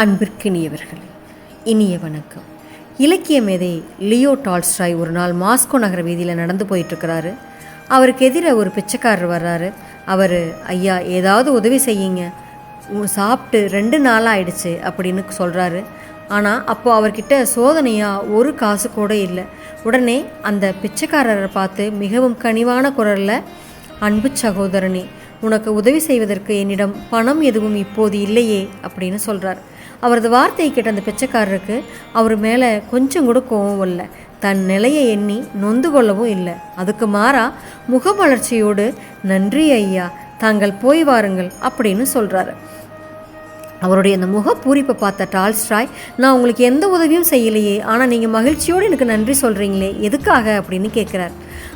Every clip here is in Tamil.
அன்பிற்கினியவர்களே, இனிய வணக்கம். இலக்கிய மேதை லியோ டால்ஸ்டாய் ஒரு நாள் மாஸ்கோ நகர வீதியில் நடந்து போயிட்டுருக்கிறாரு. அவருக்கு எதிர ஒரு பிச்சைக்காரர் வர்றாரு. அவர், ஐயா ஏதாவது உதவி செய்யுங்க, சாப்பிட்டு 2 நாள் ஆயிடுச்சு அப்படின்னு சொல்கிறாரு. ஆனால் அப்போது அவர்கிட்ட சோதனையாக ஒரு காசு கூட இல்லை. உடனே அந்த பிச்சைக்காரரை பார்த்து மிகவும் கனிவான குரலில், அன்பு சகோதரனே, உனக்கு உதவி செய்வதற்கு என்னிடம் பணம் எதுவும் இப்போது இல்லையே அப்படின்னு சொல்கிறார். அவரது வார்த்தையை கேட்ட அந்த பிச்சைக்காரருக்கு அவர் மேலே கொஞ்சம் கூட கோவம் இல்லை. தன் நிலையை எண்ணி நொந்து கொள்ளவும் இல்லை. அதுக்கு மாறா முகமலர்ச்சியோடு, நன்றி ஐயா, தாங்கள் போய் வாருங்கள் அப்படின்னு சொல்கிறாரு. அவருடைய அந்த முகப்பூரிப்பை பார்த்த டால்ஸ்டாய், நான் உங்களுக்கு எந்த உதவியும் செய்யலையே, ஆனால் நீங்கள் மகிழ்ச்சியோடு எனக்கு நன்றி சொல்கிறீங்களே, எதுக்காக அப்படின்னு கேட்குறார்.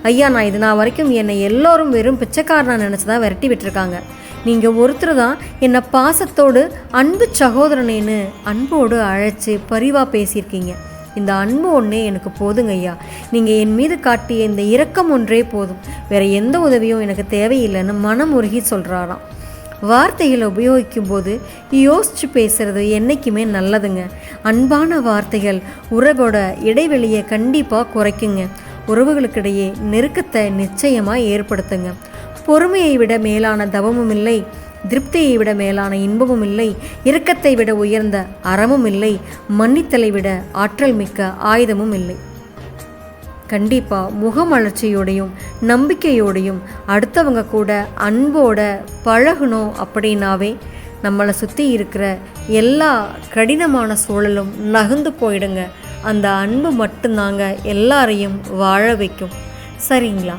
ஐயா, நான் இது நான் வரைக்கும் என்னை எல்லோரும் வெறும் பிச்சைக்காரனாக நினச்சி தான் விரட்டி விட்டுருக்காங்க. நீங்கள் ஒருத்தர் தான் என்னை பாசத்தோடு அன்பு சகோதரனேன்னு அன்போடு அழைச்சி பரிவாக பேசியிருக்கீங்க. இந்த அன்பு ஒன்றே எனக்கு போதுங்க ஐயா. நீங்கள் என் மீது காட்டிய இந்த இரக்கம் ஒன்றே போதும், வேறு எந்த உதவியும் எனக்கு தேவையில்லைன்னு மனம் உருகி சொல்கிறாராம். வார்த்தைகளை உபயோகிக்கும் போது யோசித்து பேசுகிறது என்றைக்குமே நல்லதுங்க. அன்பான வார்த்தைகள் உறவோட இடைவெளியை கண்டிப்பாக குறைக்குங்க. உறவுகளுக்கிடையே நெருக்கத்தை நிச்சயமாக ஏற்படுத்துங்க. பொறுமையை விட மேலான தவமும் இல்லை, திருப்தியை விட மேலான இன்பமும் இல்லை, இரக்கத்தை விட உயர்ந்த அறமும் இல்லை, மன்னித்தலை விட ஆற்றல் மிக்க ஆயுதமும் இல்லை. கண்டிப்பாக முகமலர்ச்சியோடையும் நம்பிக்கையோடையும் அடுத்தவங்க கூட அன்போட பழகணும் அப்படின்னாவே நம்மளை சுற்றி இருக்கிற எல்லா கடினமான சூழலும் நகர்ந்து போயிடுங்க. அந்த அன்பு மட்டும்தாங்க எல்லாரையும் வாழ வைக்கும். சரிங்களா?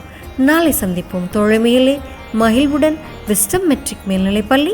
நாளை சந்திப்போம். தோழமையிலே மகிழ்வுடன். விஸ்டம் மெட்ரிக் மேல்நிலைப்பள்ளி,